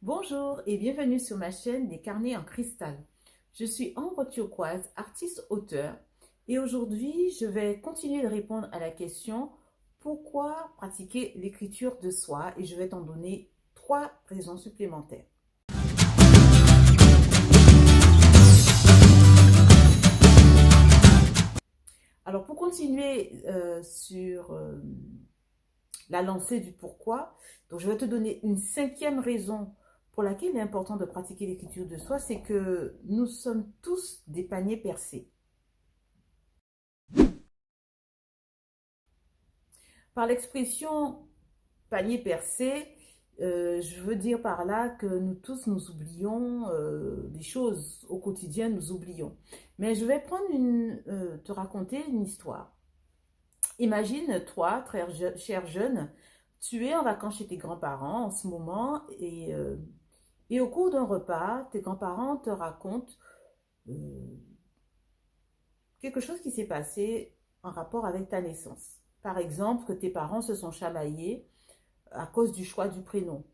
Bonjour et bienvenue sur ma chaîne des carnets en cristal. Je suis Ambre Turquoise, artiste-auteur, et aujourd'hui je vais continuer de répondre à la question pourquoi pratiquer l'écriture de soi, et je vais t'en donner 3 raisons supplémentaires. Alors pour continuer sur la lancée du pourquoi, donc je vais te donner une 5e raison pour laquelle il est important de pratiquer l'écriture de soi, c'est que nous sommes tous des paniers percés. Par l'expression panier percé, je veux dire par là que nous tous nous oublions des choses au quotidien, nous oublions. Mais je vais te raconter une histoire. Imagine, toi, très cher jeune, tu es en vacances chez tes grands-parents en ce moment et au cours d'un repas, tes grands-parents te racontent euh, quelque chose qui s'est passé en rapport avec ta naissance. Par exemple, que tes parents se sont chamaillés à cause du choix du prénom.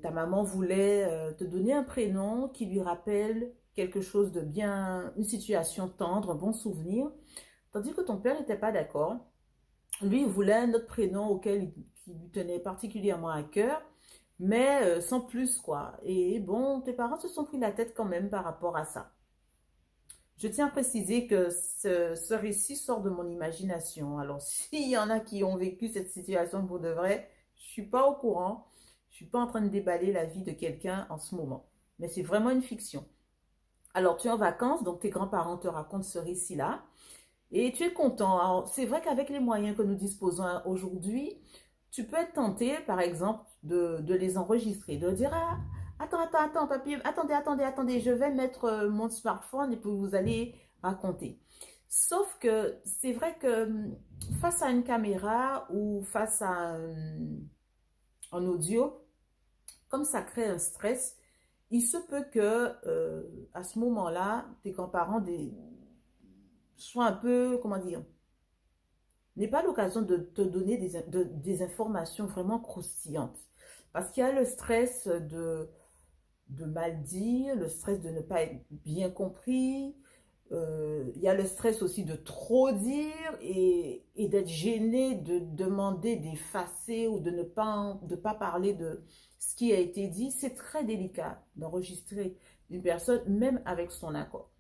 Ta maman voulait te donner un prénom qui lui rappelle quelque chose de bien, une situation tendre, un bon souvenir, tandis que ton père n'était pas d'accord. Lui, il voulait un autre prénom qui lui tenait particulièrement à cœur, mais sans plus, quoi. Et bon, tes parents se sont pris la tête quand même par rapport à ça. Je tiens à préciser que ce récit sort de mon imagination. Alors, s'il y en a qui ont vécu cette situation pour de vrai, je ne suis pas au courant. Je ne suis pas en train de déballer la vie de quelqu'un en ce moment. Mais c'est vraiment une fiction. Alors, tu es en vacances, donc tes grands-parents te racontent ce récit-là. Et tu es content. Alors, c'est vrai qu'avec les moyens que nous disposons aujourd'hui, tu peux être tenté, par exemple, de les enregistrer, de dire, ah, attends, papier, attendez, je vais mettre mon smartphone et puis vous allez raconter. Sauf que c'est vrai que face à une caméra ou face à un audio, comme ça crée un stress, il se peut que à ce moment-là, tes grands-parents soient un peu, comment dire, n'est pas l'occasion de te donner des informations vraiment croustillantes. Parce qu'il y a le stress de mal dire, le stress de ne pas être bien compris, il y a le stress aussi de trop dire et d'être gêné de demander d'effacer ou de pas parler de ce qui a été dit. C'est très délicat d'enregistrer une personne, même avec son accord.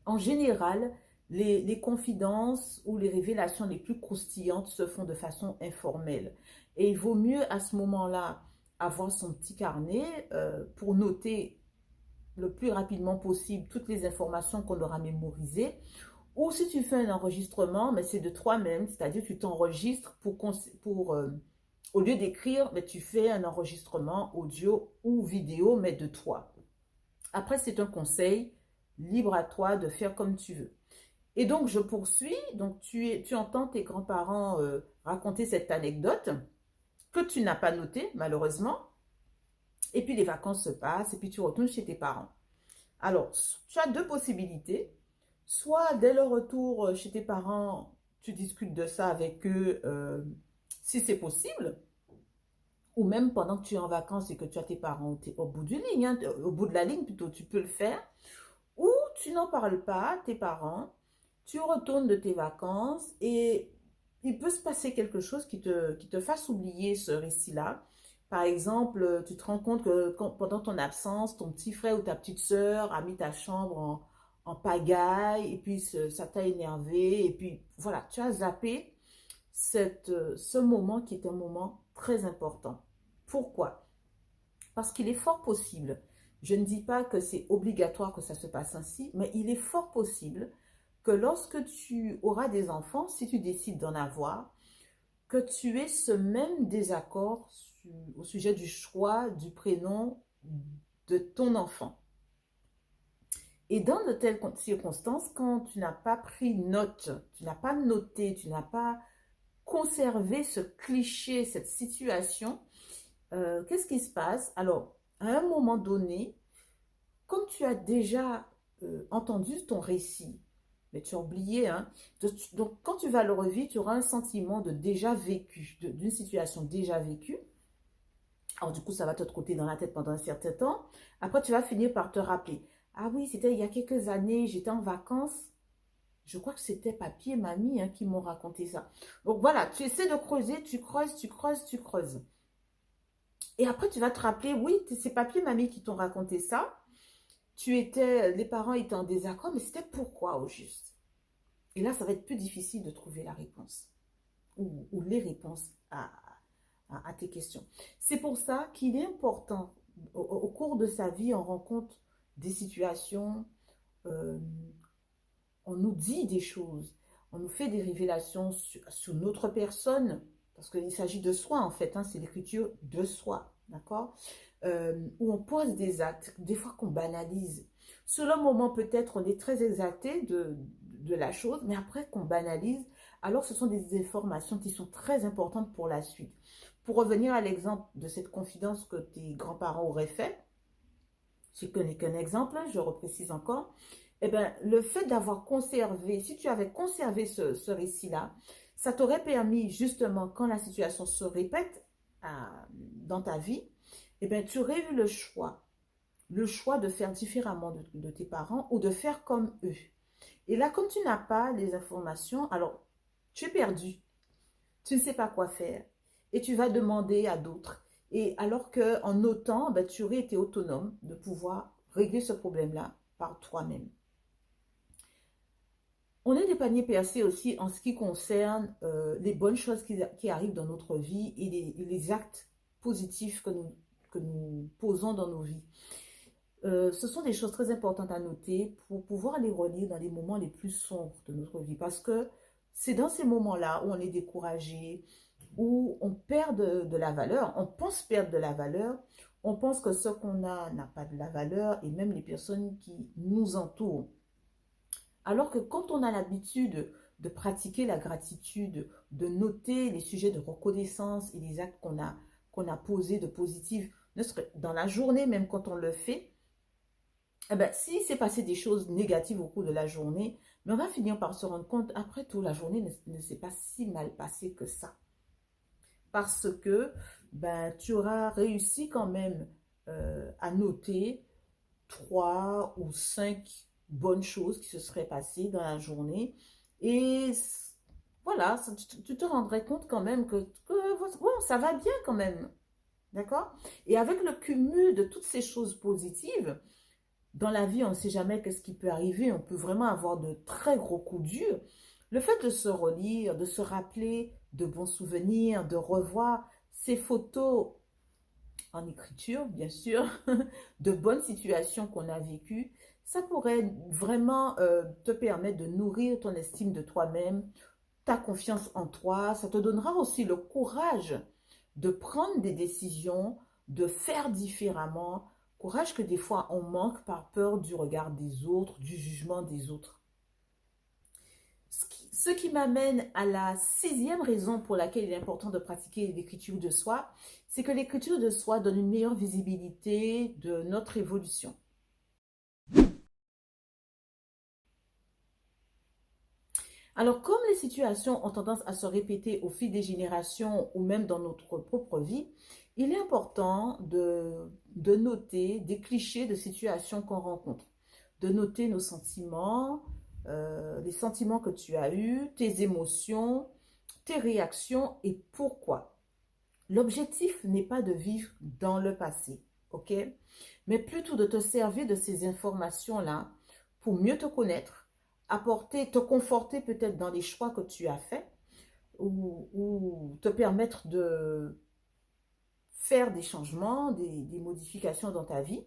En général, les confidences ou les révélations les plus croustillantes se font de façon informelle. Et il vaut mieux à ce moment-là avoir son petit carnet pour noter le plus rapidement possible toutes les informations qu'on aura mémorisées. Ou si tu fais un enregistrement, mais c'est de toi-même, c'est-à-dire tu t'enregistres au lieu d'écrire, mais tu fais un enregistrement audio ou vidéo, mais de toi. Après, c'est un conseil, libre à toi de faire comme tu veux. Et donc, je poursuis. Donc, tu entends tes grands-parents raconter cette anecdote que tu n'as pas notée, malheureusement. Et puis, les vacances se passent et puis tu retournes chez tes parents. Alors, tu as 2 possibilités. Soit, dès le retour chez tes parents, tu discutes de ça avec eux, si c'est possible. Ou même pendant que tu es en vacances et que tu as tes parents au bout du ligne, hein, au bout de la ligne plutôt, tu peux le faire. Ou tu n'en parles pas à tes parents, tu retournes de tes vacances et il peut se passer quelque chose qui te fasse oublier ce récit-là. Par exemple, tu te rends compte que pendant ton absence, ton petit frère ou ta petite sœur a mis ta chambre en pagaille et puis ça t'a énervé et puis voilà, tu as zappé ce moment qui est un moment très important. Pourquoi? Parce qu'il est fort possible, je ne dis pas que c'est obligatoire que ça se passe ainsi, mais il est fort possible que lorsque tu auras des enfants, si tu décides d'en avoir, que tu aies ce même désaccord au sujet du choix du prénom de ton enfant. Et dans de telles circonstances, quand tu n'as pas pris note, tu n'as pas noté, tu n'as pas conservé ce cliché, cette situation, qu'est-ce qui se passe? Alors, à un moment donné, comme tu as déjà entendu ton récit, mais tu as oublié, hein, donc quand tu vas le revivre, tu auras un sentiment de déjà vécu, d'une situation déjà vécue. Alors du coup, ça va te trotter dans la tête pendant un certain temps. Après, tu vas finir par te rappeler. Ah oui, c'était il y a quelques années, j'étais en vacances. Je crois que c'était papy et mamie hein, qui m'ont raconté ça. Donc voilà, tu essaies de creuser, tu creuses, tu creuses, tu creuses. Et après, tu vas te rappeler, oui, c'est papy et mamie qui t'ont raconté ça. Les parents étaient en désaccord, mais c'était pourquoi au juste? Et là, ça va être plus difficile de trouver la réponse ou les réponses à tes questions. C'est pour ça qu'il est important, au cours de sa vie, on rencontre des situations, euh, on nous dit des choses, on nous fait des révélations sur notre personne, parce qu'il s'agit de soi en fait, hein, c'est l'écriture de soi, d'accord? Où on pose des actes, des fois qu'on banalise. Sur le moment, peut-être, on est très exalté de la chose, mais après qu'on banalise, alors ce sont des informations qui sont très importantes pour la suite. Pour revenir à l'exemple de cette confidence que tes grands-parents auraient fait, je connais qu'un exemple, hein, je reprécise encore, eh ben, le fait d'avoir conservé, si tu avais conservé ce récit-là, ça t'aurait permis justement, quand la situation se répète dans ta vie, eh ben, tu aurais eu le choix de faire différemment de tes parents ou de faire comme eux. Et là, comme tu n'as pas les informations, alors tu es perdu, tu ne sais pas quoi faire et tu vas demander à d'autres. Et alors qu'en notant, ben, tu aurais été autonome de pouvoir régler ce problème-là par toi-même. On est des paniers percés aussi en ce qui concerne les bonnes choses qui arrivent dans notre vie et les actes positifs que nous posons dans nos vies. Ce sont des choses très importantes à noter pour pouvoir les relire dans les moments les plus sombres de notre vie. Parce que c'est dans ces moments-là où on est découragé, où on perd de la valeur, on pense perdre de la valeur, on pense que ce qu'on a n'a pas de la valeur et même les personnes qui nous entourent. Alors que quand on a l'habitude de pratiquer la gratitude, de noter les sujets de reconnaissance et les actes qu'on a posés de positifs, dans la journée, même quand on le fait, eh ben, s'il s'est passé des choses négatives au cours de la journée, mais on va finir par se rendre compte, après tout, la journée ne s'est pas si mal passée que ça. Parce que ben, tu auras réussi quand même à noter 3 ou 5 bonnes choses qui se seraient passées dans la journée. Et voilà, tu te rendrais compte quand même que bon, ça va bien quand même. D'accord? Et avec le cumul de toutes ces choses positives, dans la vie, on ne sait jamais qu'est-ce qui peut arriver. On peut vraiment avoir de très gros coups durs. Le fait de se relire, de se rappeler de bons souvenirs, de revoir ces photos en écriture, bien sûr, de bonnes situations qu'on a vécues, ça pourrait vraiment te permettre de nourrir ton estime de toi-même, ta confiance en toi. Ça te donnera aussi le courage de prendre des décisions, de faire différemment. Courage que des fois on manque par peur du regard des autres, du jugement des autres. Ce qui m'amène à la 6e raison pour laquelle il est important de pratiquer l'écriture de soi, c'est que l'écriture de soi donne une meilleure visibilité de notre évolution. Alors, comme les situations ont tendance à se répéter au fil des générations ou même dans notre propre vie, il est important de noter des clichés de situations qu'on rencontre, de noter nos sentiments, les sentiments que tu as eus, tes émotions, tes réactions et pourquoi. L'objectif n'est pas de vivre dans le passé, ok? Mais plutôt de te servir de ces informations-là pour mieux te connaître, te conforter peut-être dans les choix que tu as faits ou te permettre de faire des changements, des modifications dans ta vie.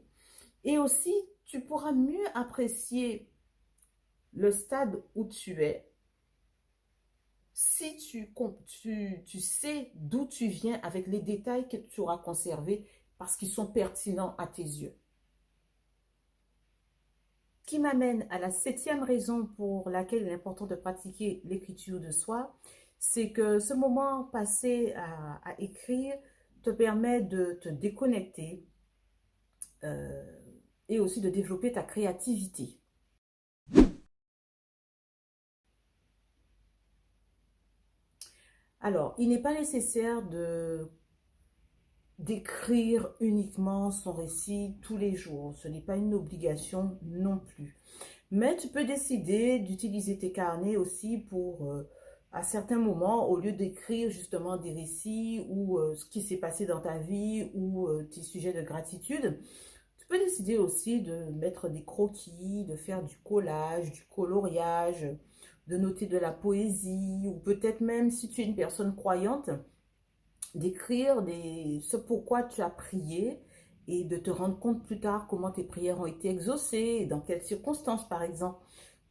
Et aussi, tu pourras mieux apprécier le stade où tu es si tu sais d'où tu viens avec les détails que tu auras conservés parce qu'ils sont pertinents à tes yeux. Qui m'amène à la 7e raison pour laquelle il est important de pratiquer l'écriture de soi, c'est que ce moment passé à écrire te permet de te déconnecter euh, et aussi de développer ta créativité. Alors, il n'est pas nécessaire d'écrire uniquement son récit tous les jours. Ce n'est pas une obligation non plus. Mais tu peux décider d'utiliser tes carnets aussi pour, à certains moments, au lieu d'écrire justement des récits ou ce qui s'est passé dans ta vie ou tes sujets de gratitude, tu peux décider aussi de mettre des croquis, de faire du collage, du coloriage, de noter de la poésie ou peut-être même si tu es une personne croyante, d'écrire ce pourquoi tu as prié et de te rendre compte plus tard comment tes prières ont été exaucées et dans quelles circonstances par exemple.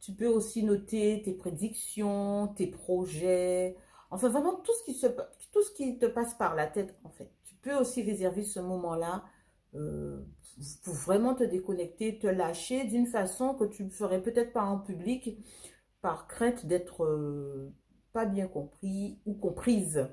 Tu peux aussi noter tes prédictions, tes projets, enfin vraiment tout ce qui te passe par la tête en fait. Tu peux aussi réserver ce moment-là pour vraiment te déconnecter, te lâcher d'une façon que tu ne ferais peut-être pas en public par crainte d'être pas bien compris ou comprise.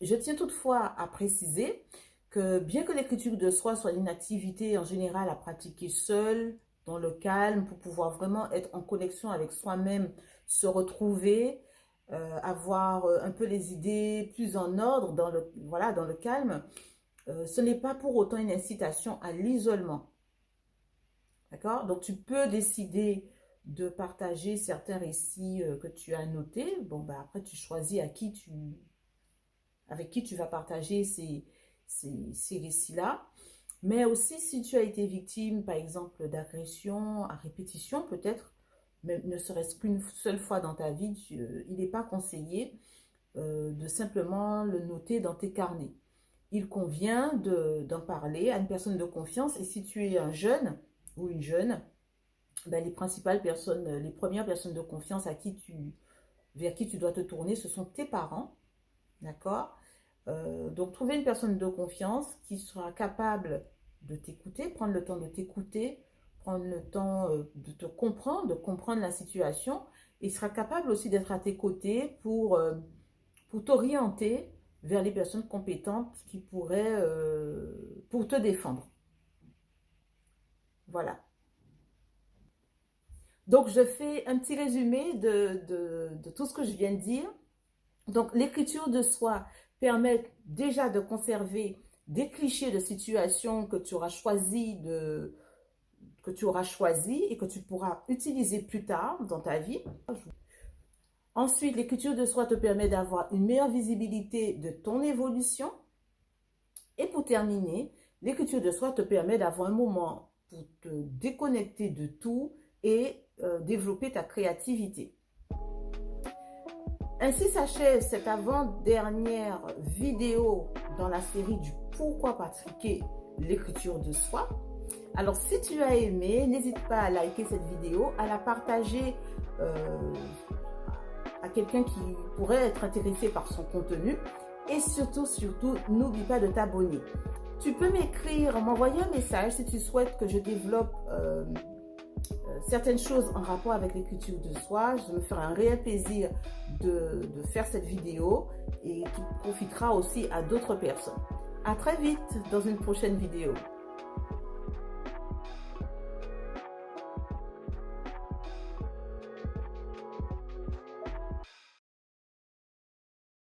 Je tiens toutefois à préciser que bien que l'écriture de soi soit une activité en général à pratiquer seule, dans le calme, pour pouvoir vraiment être en connexion avec soi-même, se retrouver, avoir un peu les idées plus en ordre, voilà, dans le calme, ce n'est pas pour autant une incitation à l'isolement. D'accord? Donc, tu peux décider de partager certains récits que tu as notés. Bon, bah, après, tu choisis avec qui tu vas partager ces récits-là. Mais aussi, si tu as été victime, par exemple, d'agressions à répétition, peut-être, même ne serait-ce qu'une seule fois dans ta vie, il n'est pas conseillé de simplement le noter dans tes carnets. Il convient d'en parler à une personne de confiance. Et si tu es un jeune ou une jeune, ben, les premières personnes de confiance vers qui tu dois te tourner, ce sont tes parents. D'accord? Donc, trouver une personne de confiance qui sera capable de t'écouter, prendre le temps de t'écouter, prendre le temps de te comprendre, de comprendre la situation, et sera capable aussi d'être à tes côtés pour t'orienter vers les personnes compétentes qui pourraient pour te défendre. Voilà. Donc, je fais un petit résumé de tout ce que je viens de dire. Donc, l'écriture de soi permet déjà de conserver des clichés de situations que tu auras choisi et que tu pourras utiliser plus tard dans ta vie. Ensuite, l'écriture de soi te permet d'avoir une meilleure visibilité de ton évolution. Et pour terminer, l'écriture de soi te permet d'avoir un moment pour te déconnecter de tout et développer ta créativité. Ainsi s'achève cette avant-dernière vidéo dans la série du Pourquoi pratiquer l'écriture de soi. Alors, si tu as aimé, n'hésite pas à liker cette vidéo, à la partager à quelqu'un qui pourrait être intéressé par son contenu. Et surtout, n'oublie pas de t'abonner. Tu peux m'écrire, m'envoyer un message si tu souhaites que je développe certaines choses en rapport avec l'écriture de soi. Je me ferai un réel plaisir de faire cette vidéo et qui profitera aussi à d'autres personnes. À très vite dans une prochaine vidéo.